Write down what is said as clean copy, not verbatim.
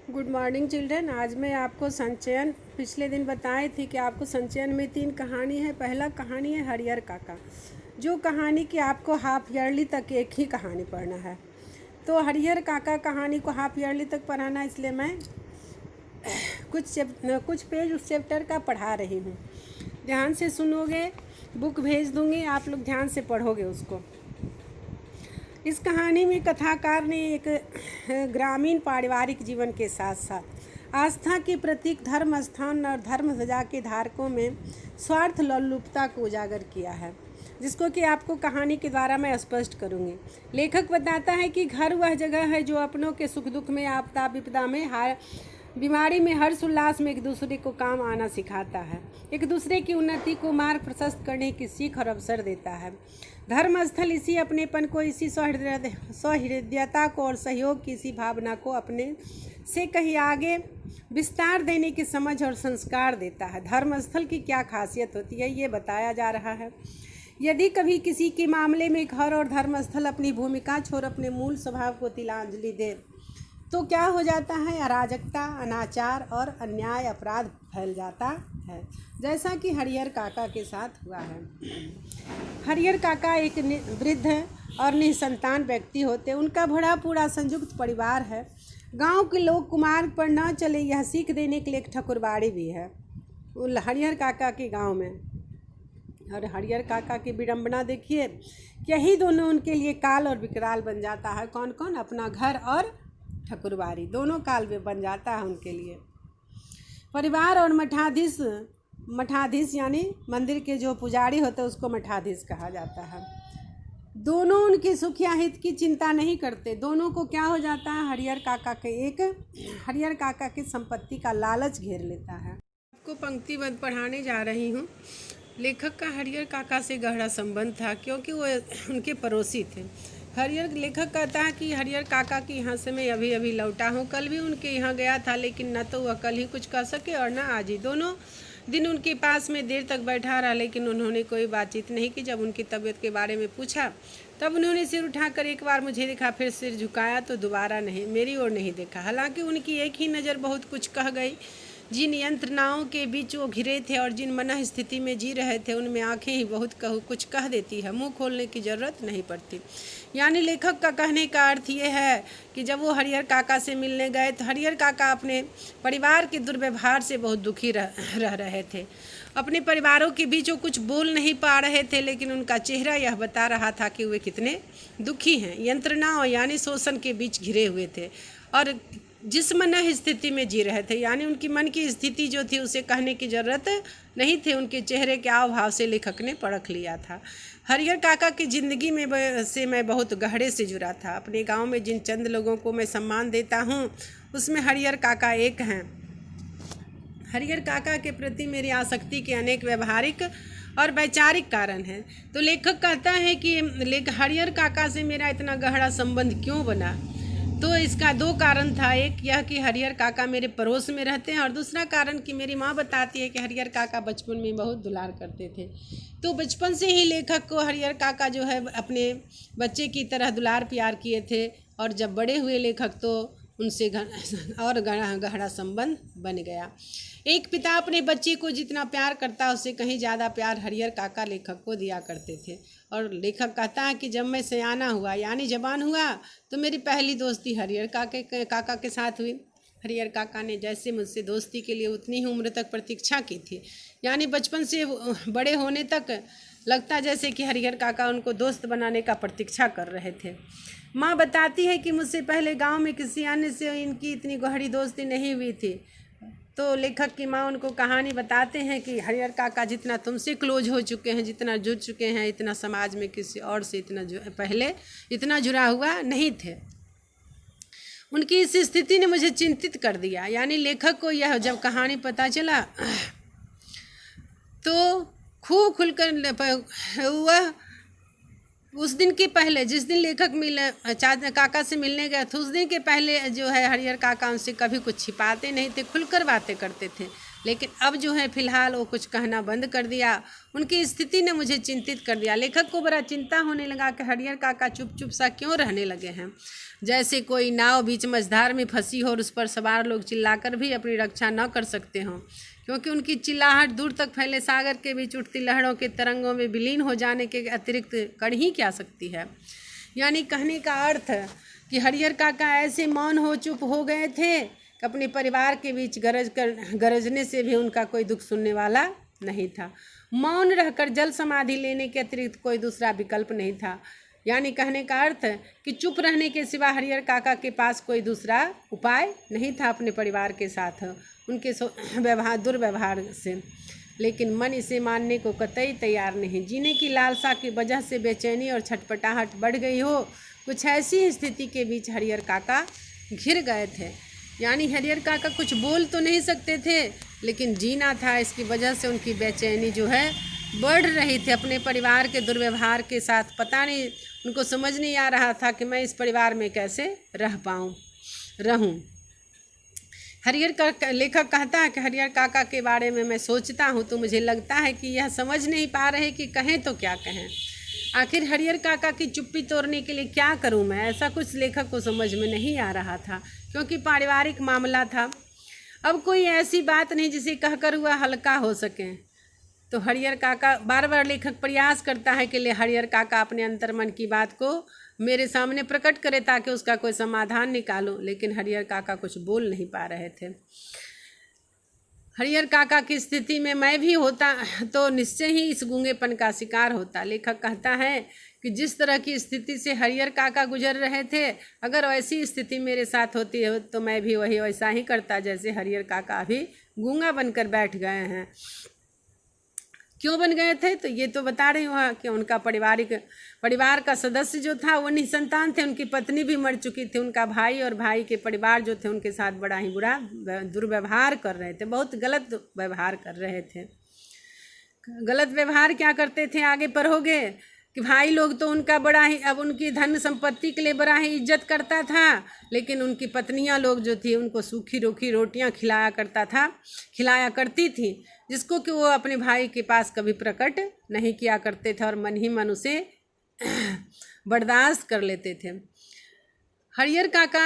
Good morning children. आज मैं आपको संचयन पिछले दिन बताए थे कि आपको संचयन में 3 कहानी है। पहला कहानी है हरिहर काका, जो कहानी कि आपको हाफ ईयरली तक एक ही कहानी पढ़ना है। तो हरिहर काका कहानी को हाफ ईयरली तक पढ़ाना, इसलिए मैं कुछ पेज उस चैप्टर का पढ़ा रही हूँ। ध्यान से सुनोगे, बुक भेज दूँगी, आप लोग ध्यान से पढ़ोगे उसको। इस कहानी में कथाकार ने एक ग्रामीण पारिवारिक जीवन के साथ साथ आस्था के प्रतीक धर्म स्थान और धर्म सजा के धारकों में स्वार्थ लोलुपता को उजागर किया है, जिसको कि आपको कहानी के द्वारा मैं स्पष्ट करूंगी। लेखक बताता है कि घर वह जगह है जो अपनों के सुख दुख में, आपदा विपदा में, बीमारी में, हर्ष उल्लास में एक दूसरे को काम आना सिखाता है, एक दूसरे की उन्नति को मार्ग प्रशस्त करने की सीख और अवसर देता है। धर्म स्थल इसी अपनेपन को, इसी सहृदयता को और सहयोग की इसी भावना को अपने से कहीं आगे विस्तार देने की समझ और संस्कार देता है। धर्म स्थल की क्या खासियत होती है, ये बताया जा रहा है। यदि कभी किसी के मामले में घर और धर्म स्थल अपनी भूमिका छोड़ अपने मूल स्वभाव को तिलांजलि दे तो क्या हो जाता है? अराजकता, अनाचार और अन्याय, अपराध फैल जाता है, जैसा कि हरिहर काका के साथ हुआ है। हरिहर काका एक वृद्ध और निसंतान व्यक्ति होते। उनका बड़ा पूरा संयुक्त परिवार है। गांव के लोग कुमार्ग पर न चले यह सीख देने के लिए एक ठकुरबाड़ी भी है हरिहर काका के गांव में। और हरिहर काका की विडंबना देखिए, यही दोनों उनके लिए काल और विकराल बन जाता है। कौन कौन? अपना घर और ठकुरबाड़ी, दोनों काल में बन जाता है उनके लिए। परिवार और मठाधीश यानी मंदिर के जो पुजारी होते हैं उसको मठाधीश कहा जाता है। दोनों उनके सुख या हित की चिंता नहीं करते। दोनों को क्या हो जाता है? हरिहर काका की संपत्ति का लालच घेर लेता है। आपको पंक्तिबद्ध पढ़ाने जा रही हूँ। लेखक का हरिहर काका से गहरा संबंध था, क्योंकि वो उनके पड़ोसी थे। लेखक कहता है कि हरिहर काका के यहाँ से मैं अभी अभी लौटा हूँ। कल भी उनके यहाँ गया था, लेकिन न तो वह कल ही कुछ कह सके और न आज ही। दोनों दिन उनके पास में देर तक बैठा रहा, लेकिन उन्होंने कोई बातचीत नहीं की। जब उनकी तबीयत के बारे में पूछा तब उन्होंने सिर उठाकर एक बार मुझे देखा, फिर सिर झुकाया तो दोबारा नहीं, मेरी ओर नहीं देखा। हालांकि उनकी एक ही नज़र बहुत कुछ कह गई। जिन यंत्रणाओं के बीच वो घिरे थे और जिन मनः स्थिति में जी रहे थे, उनमें आंखें ही बहुत कुछ कह देती है, मुंह खोलने की ज़रूरत नहीं पड़ती। यानी लेखक का कहने का अर्थ ये है कि जब वो हरिहर काका से मिलने गए तो हरिहर काका अपने परिवार के दुर्व्यवहार से बहुत दुखी रह रहे थे। अपने परिवारों के बीच वो कुछ बोल नहीं पा रहे थे, लेकिन उनका चेहरा यह बता रहा था कि वे कितने दुखी हैं। यंत्रणाओं यानी शोषण के बीच घिरे हुए थे और जिस मनः स्थिति में जी रहे थे, यानी उनकी मन की स्थिति जो थी उसे कहने की ज़रूरत नहीं थी। उनके चेहरे के हाव भाव से लेखक ने परख लिया था। हरिहर काका की ज़िंदगी में से मैं बहुत गहरे से जुड़ा था। अपने गांव में जिन चंद लोगों को मैं सम्मान देता हूं, उसमें हरिहर काका एक हैं। हरिहर काका के प्रति मेरी आसक्ति के अनेक व्यवहारिक और वैचारिक कारण हैं। तो लेखक कहता है कि हरिहर काका से मेरा इतना गहरा संबंध क्यों बना। तो इसका 2 कारण था। एक यह कि हरिहर काका मेरे पड़ोस में रहते हैं, और दूसरा कारण कि मेरी माँ बताती है कि हरिहर काका बचपन में बहुत दुलार करते थे। तो बचपन से ही लेखक को हरिहर काका जो है अपने बच्चे की तरह दुलार प्यार किए थे, और जब बड़े हुए लेखक तो उनसे और गहरा संबंध बन गया। एक पिता अपने बच्चे को जितना प्यार करता है उससे कहीं ज़्यादा प्यार हरिहर काका लेखक को दिया करते थे। और लेखक कहता है कि जब मैं सयाना हुआ यानी जवान हुआ तो मेरी पहली दोस्ती हरिहर काका के साथ हुई। हरिहर काका ने जैसे मुझसे दोस्ती के लिए उतनी ही उम्र तक प्रतीक्षा की थी, यानी बचपन से बड़े होने तक लगता जैसे कि हरिहर काका उनको दोस्त बनाने का प्रतीक्षा कर रहे थे। माँ बताती है कि मुझसे पहले गांव में किसी अन्य से इनकी इतनी गहरी दोस्ती नहीं हुई थी। तो लेखक की माँ उनको कहानी बताते हैं कि हरिहर काका जितना तुमसे क्लोज हो चुके हैं, जितना जुड़ चुके हैं, इतना समाज में किसी और से पहले इतना जुड़ा हुआ नहीं थे। उनकी इस स्थिति ने मुझे चिंतित कर दिया। यानी लेखक को यह जब कहानी पता चला तो खूब खुलकर वह उस दिन के पहले, जिस दिन लेखक काका से मिलने गए थे, उस दिन के पहले जो है हरिहर काका उनसे कभी कुछ छिपाते नहीं थे, खुलकर बातें करते थे। लेकिन अब जो है फिलहाल वो कुछ कहना बंद कर दिया। उनकी स्थिति ने मुझे चिंतित कर दिया। लेखक को बड़ा चिंता होने लगा कि हरिहर काका चुप चुप सा क्यों रहने लगे हैं, जैसे कोई नाव बीच मझधार में फंसी हो और उस पर सवार लोग चिल्लाकर भी अपनी रक्षा न कर सकते हों, क्योंकि उनकी चिल्लाहट दूर तक फैले सागर के बीच उठती लहरों के तरंगों में विलीन हो जाने के अतिरिक्त कर ही क्या सकती है। यानी कहने का अर्थ कि हरिहर काका ऐसे मौन हो चुप हो गए थे कि अपने परिवार के बीच गरजने से भी उनका कोई दुख सुनने वाला नहीं था। मौन रहकर जल समाधि लेने के अतिरिक्त कोई दूसरा विकल्प नहीं था। यानी कहने का अर्थ कि चुप रहने के सिवा हरिहर काका के पास कोई दूसरा उपाय नहीं था अपने परिवार के साथ उनके दुर्व्यवहार से। लेकिन मन इसे मानने को कतई तैयार नहीं। जीने की लालसा की वजह से बेचैनी और छटपटाहट बढ़ गई हो, कुछ ऐसी स्थिति के बीच हरिहर काका घिर गए थे। यानी हरिहर काका कुछ बोल तो नहीं सकते थे, लेकिन जीना था, इसकी वजह से उनकी बेचैनी जो है बढ़ रही थी अपने परिवार के दुर्व्यवहार के साथ। पता नहीं, उनको समझ नहीं आ रहा था कि मैं इस परिवार में कैसे रहूं। हरिहर का लेखक कहता है कि हरिहर काका के बारे में मैं सोचता हूँ तो मुझे लगता है कि यह समझ नहीं पा रहे कि कहें तो क्या कहें। आखिर हरिहर काका की चुप्पी तोड़ने के लिए क्या करूं मैं, ऐसा कुछ लेखक को समझ में नहीं आ रहा था, क्योंकि पारिवारिक मामला था। अब कोई ऐसी बात नहीं जिसे कहकर वह हल्का हो सके। तो हरिहर काका बार बार लेखक प्रयास करता है कि हरिहर काका अपने अंतर्मन की बात को मेरे सामने प्रकट करे ताकि उसका कोई समाधान निकालूं, लेकिन हरिहर काका कुछ बोल नहीं पा रहे थे। हरिहर काका की स्थिति में मैं भी होता तो निश्चय ही इस गूंगेपन का शिकार होता। लेखक कहता है कि जिस तरह की स्थिति से हरिहर काका गुजर रहे थे, अगर वैसी स्थिति मेरे साथ होती है तो मैं भी वही वैसा ही करता जैसे हरिहर काका अभी गूंगा बनकर बैठ गए हैं। क्यों बन गए थे, तो ये तो बता रही हूँ कि उनका परिवार का सदस्य जो था वो निसंतान थे। उनकी पत्नी भी मर चुकी थी। उनका भाई और भाई के परिवार जो थे उनके साथ बड़ा ही बुरा दुर्व्यवहार कर रहे थे, बहुत गलत व्यवहार कर रहे थे। गलत व्यवहार क्या करते थे आगे पढ़ोगे कि भाई लोग तो उनका बड़ा ही, अब उनकी धन संपत्ति के लिए बड़ा ही इज्जत करता था, लेकिन उनकी पत्नियां लोग जो थी उनको सूखी रूखी रोटियां खिलाया करती थी, जिसको कि वो अपने भाई के पास कभी प्रकट नहीं किया करते थे और मन ही मन उसे बर्दाश्त कर लेते थे। हरिहर काका